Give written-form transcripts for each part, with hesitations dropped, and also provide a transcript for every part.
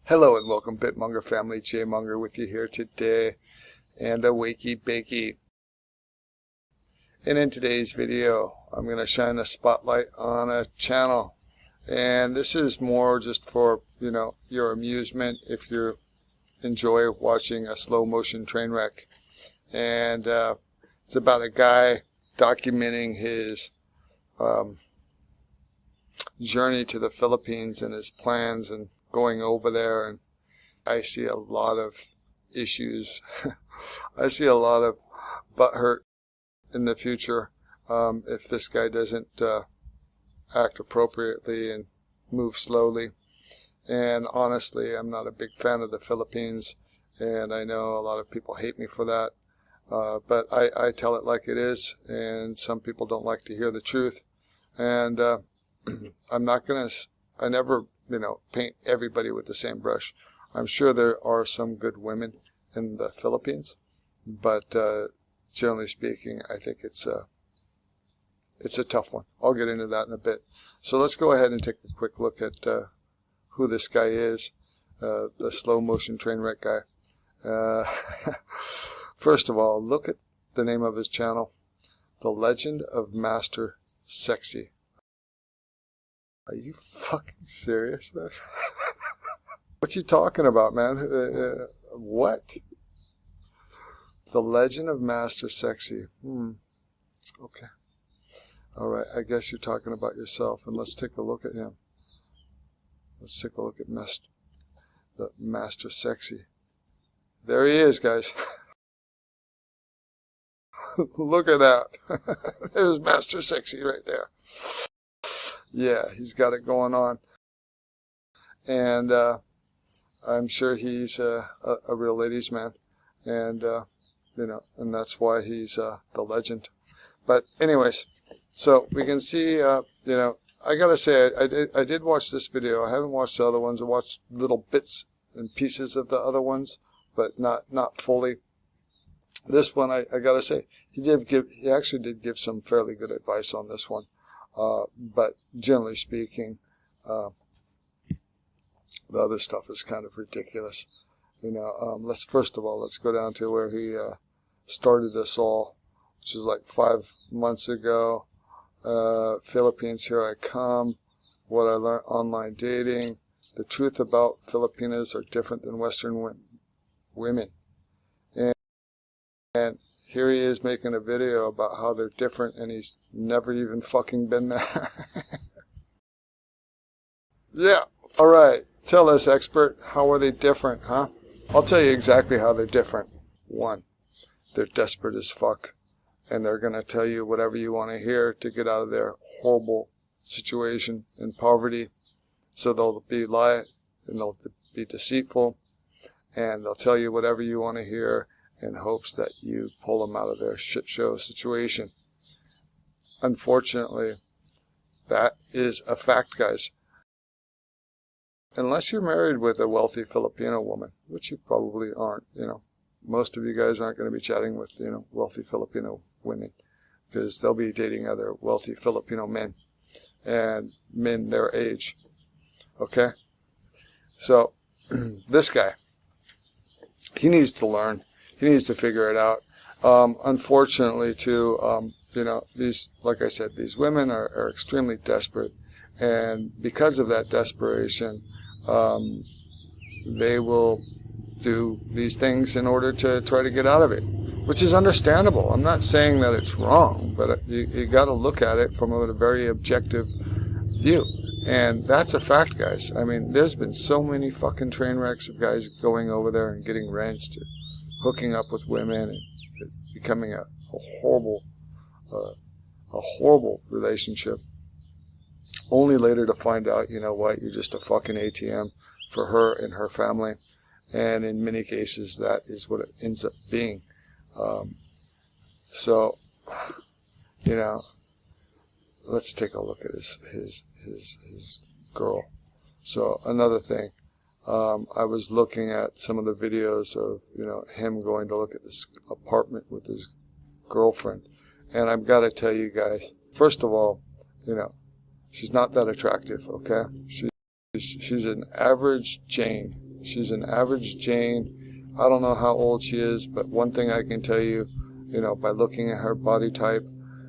Hello and welcome, BitMonger family. Monger with you here today, and a wakey bakey. And in today's video, I'm going to shine the spotlight on a channel, and this is more just for your amusement if you enjoy watching a slow motion train wreck. And it's about a guy documenting his journey to the Philippines and his plans and going over there. And I see a lot of issues. I see a lot of butt hurt in the future if this guy doesn't act appropriately and move slowly. And honestly, I'm not a big fan of the Philippines, and I know a lot of people hate me for that, but I tell it like it is, and some people don't like to hear the truth. And I'm not gonna, I never paint everybody with the same brush. I'm sure there are some good women in the Philippines, but generally speaking, I think it's a tough one. I'll get into that in a bit. So let's go ahead and take a quick look at who this guy is, the slow motion train wreck guy. First of all, look at the name of his channel, The Legend of Master Sexy. Are you fucking serious, man? What you talking about, man? What? The Legend of Master Sexy. Okay. Alright, I guess you're talking about yourself, and let's take a look at him. Let's take a look at the Master Sexy. There he is, guys. Look at that. There's Master Sexy right there. Yeah, he's got it going on. And I'm sure he's a real ladies' man. And, and that's why he's the legend. But anyways, so we can see, I gotta say, I did watch this video. I haven't watched the other ones. I watched little bits and pieces of the other ones, but not fully. This one, I gotta say, he actually did give some fairly good advice on this one. But generally speaking, the other stuff is kind of ridiculous. First of all, let's go down to where he started us all, which is like 5 months ago. Philippines, here I come. What I learned online dating. The truth about Filipinas are different than Western women. And here he is making a video about how they're different, and he's never even fucking been there. Yeah. All right. Tell us, expert, how are they different, huh? I'll tell you exactly how they're different. 1, they're desperate as fuck, and they're going to tell you whatever you want to hear to get out of their horrible situation in poverty. So they'll be lying, and they'll be deceitful, and they'll tell you whatever you want to hear in hopes that you pull them out of their shit show situation. Unfortunately, that is a fact, guys. Unless you're married with a wealthy Filipino woman, which you probably aren't, most of you guys aren't going to be chatting with, wealthy Filipino women, because they'll be dating other wealthy Filipino men and men their age. Okay? So, this guy, he needs to learn. He needs to figure it out. Unfortunately, too, like I said, these women are extremely desperate, and because of that desperation, they will do these things in order to try to get out of it, which is understandable. I'm not saying that it's wrong, but you got to look at it from a very objective view. And that's a fact, guys. I mean, there's been so many fucking train wrecks of guys going over there and getting wrenched, hooking up with women, and becoming a horrible relationship, only later to find out, you know what, you're just a fucking ATM for her and her family. And in many cases, that is what it ends up being. So, let's take a look at his girl. So another thing, I was looking at some of the videos of, him going to look at this apartment with his girlfriend. And I've got to tell you guys, first of all, she's not that attractive, okay? She's an average Jane. She's an average Jane. I don't know how old she is, but one thing I can tell you, by looking at her body type,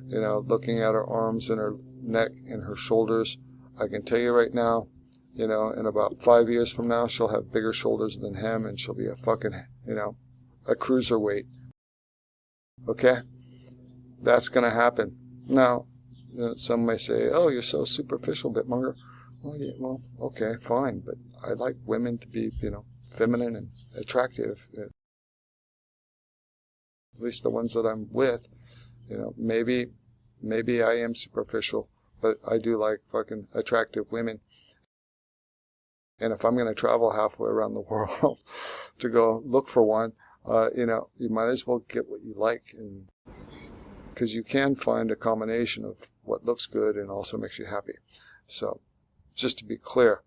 looking at her arms and her neck and her shoulders, I can tell you right now, in about 5 years from now, she'll have bigger shoulders than him, and she'll be a fucking, a cruiserweight. Okay? That's going to happen. Now, some may say, oh, you're so superficial, BitMonger. Well, yeah, well, okay, fine, but I like women to be, feminine and attractive. At least the ones that I'm with, maybe I am superficial, but I do like fucking attractive women. And if I'm going to travel halfway around the world to go look for one, you might as well get what you like, and because you can find a combination of what looks good and also makes you happy. So, just to be clear,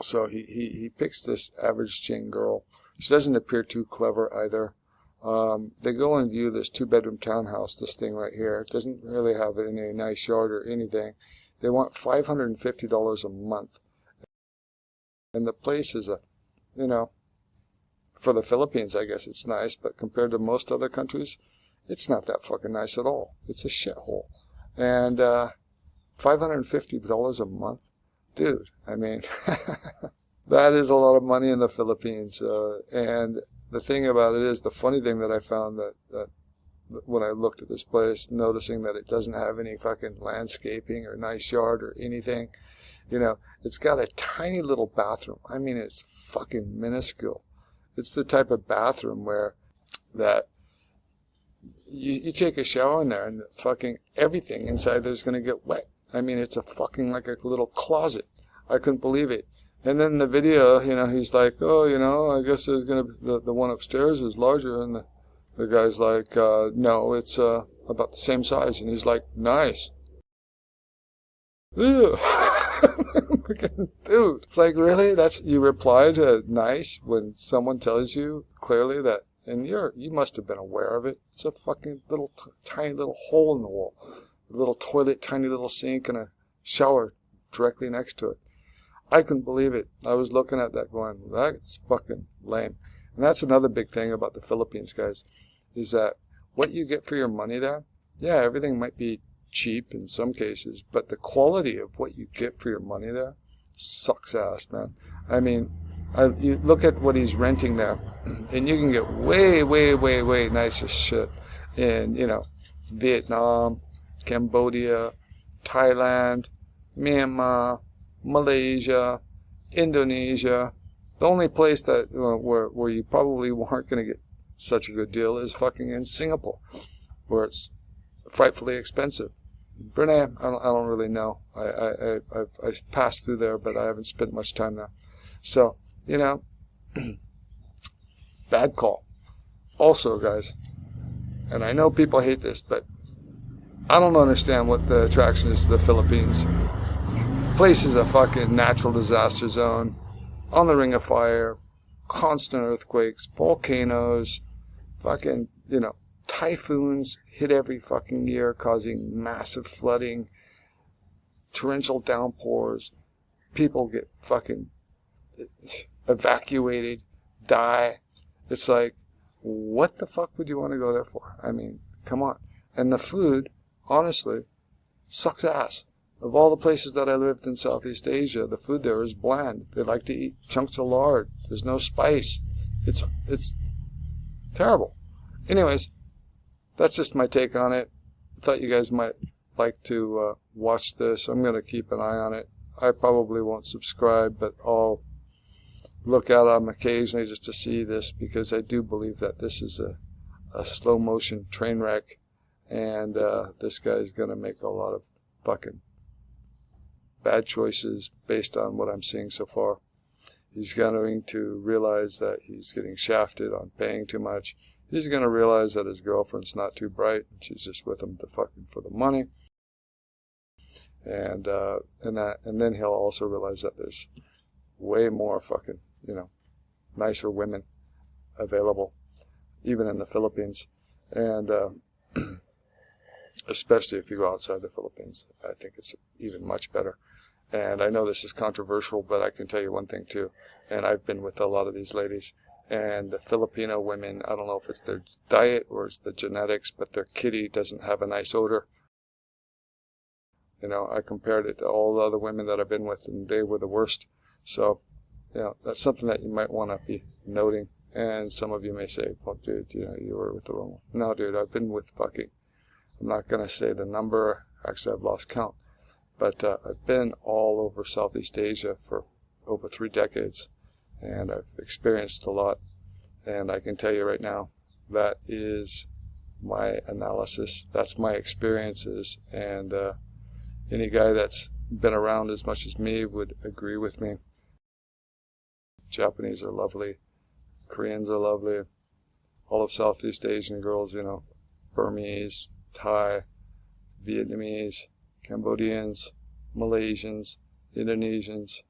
so he picks this average Jane girl. She doesn't appear too clever either. They go and view this 2-bedroom townhouse, this thing right here. It doesn't really have any nice yard or anything. They want $550 a month. And the place is for the Philippines, I guess it's nice, but compared to most other countries, it's not that fucking nice at all. It's a shithole. And $550 a month? Dude, I mean, that is a lot of money in the Philippines. And the thing about it is, the funny thing that I found that when I looked at this place, noticing that it doesn't have any fucking landscaping or nice yard or anything, it's got a tiny little bathroom. I mean, it's fucking minuscule. It's the type of bathroom where that you take a shower in there and fucking everything inside there's going to get wet. I mean, it's a fucking like a little closet. I couldn't believe it. And then the video, he's like, oh, I guess there's going to be the one upstairs is larger. And the guy's like, no, it's about the same size. And he's like, nice. Ew. Dude, it's like, really? You reply to nice when someone tells you clearly that, and you must have been aware of it. It's a fucking little tiny little hole in the wall, a little toilet, tiny little sink, and a shower directly next to it. I couldn't believe it. I was looking at that going, that's fucking lame. And that's another big thing about the Philippines, guys, is that what you get for your money there, yeah, everything might be cheap in some cases, but the quality of what you get for your money there sucks ass, man. I mean, you look at what he's renting there, and you can get way, way, way, way nicer shit in, Vietnam, Cambodia, Thailand, Myanmar, Malaysia, Indonesia. The only place that where you probably weren't going to get such a good deal is fucking in Singapore, where it's frightfully expensive. Brunei, I don't really know. I passed through there, but I haven't spent much time there. So, bad call. Also, guys, and I know people hate this, but I don't understand what the attraction is to the Philippines. The place is a fucking natural disaster zone, on the ring of fire, constant earthquakes, volcanoes, fucking, typhoons hit every fucking year, causing massive flooding, torrential downpours. People get fucking evacuated, die. It's like, what the fuck would you want to go there for? I mean, come on. And the food, honestly, sucks ass. Of all the places that I lived in Southeast Asia, the food there is bland. They like to eat chunks of lard. There's no spice. It's terrible. Anyways, that's just my take on it. I thought you guys might like to watch this. I'm going to keep an eye on it. I probably won't subscribe, but I'll look at them occasionally just to see this, because I do believe that this is a slow motion train wreck, and this guy's going to make a lot of fucking bad choices based on what I'm seeing so far. He's going to realize that he's getting shafted on paying too much. He's going to realize that his girlfriend's not too bright, and she's just with him to fucking for the money. And then he'll also realize that there's way more fucking, nicer women available, even in the Philippines. And especially if you go outside the Philippines, I think it's even much better. And I know this is controversial, but I can tell you one thing too. And I've been with a lot of these ladies. And the Filipino women, I don't know if it's their diet or it's the genetics, but their kitty doesn't have a nice odor. You know, I compared it to all the other women that I've been with, and they were the worst. So, you know, that's something that you might want to be noting. And some of you may say, well, dude, you know, you were with the wrong one. No, dude, I've been with fucking, I'm not going to say the number. Actually, I've lost count. But I've been all over Southeast Asia for over 3 decades. And I've experienced a lot. And I can tell you right now, that is my analysis. That's my experiences. And any guy that's been around as much as me would agree with me. Japanese are lovely. Koreans are lovely. All of Southeast Asian girls, you know, Burmese, Thai, Vietnamese, Cambodians, Malaysians, Indonesians.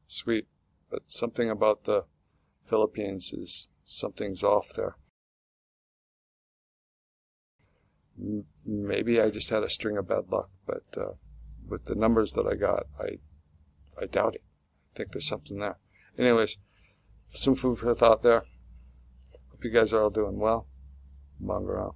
Sweet. But something about the Philippines is, something's off there. Maybe I just had a string of bad luck, but with the numbers that I got, I doubt it. I think there's something there. Anyways, some food for thought there. Hope you guys are all doing well. Monger out.